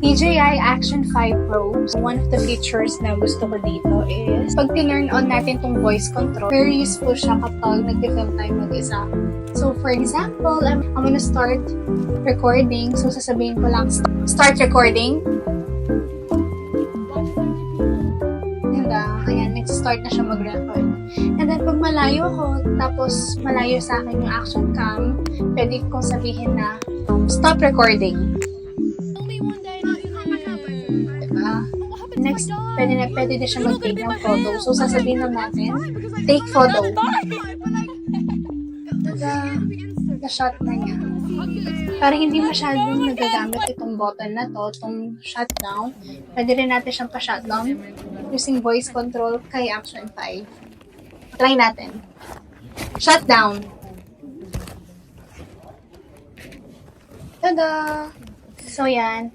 DJI Action 5 Pro. So, one of the features na gusto ko dito is pag tinurn on natin tong voice control, very useful siya kapag nag-film tayo mag-isa. So, for example, I'm gonna start recording. So, sasabihin ko lang, start recording. Ayan, nag-start na siya mag-record. And then, pag malayo ako, tapos malayo sa akin yung action cam, pwede kong sabihin na, stop recording. Diba? Next, pwede na siya mag-take ng photo. So, sasabihin lang natin, take photo. Na-shot na niya. Para hindi masyadong nagagamit itong button na to, itong shutdown, pwede rin natin siyang pa-shutdown using voice control kay Action 5. Try natin. Shutdown. Tada! So yan.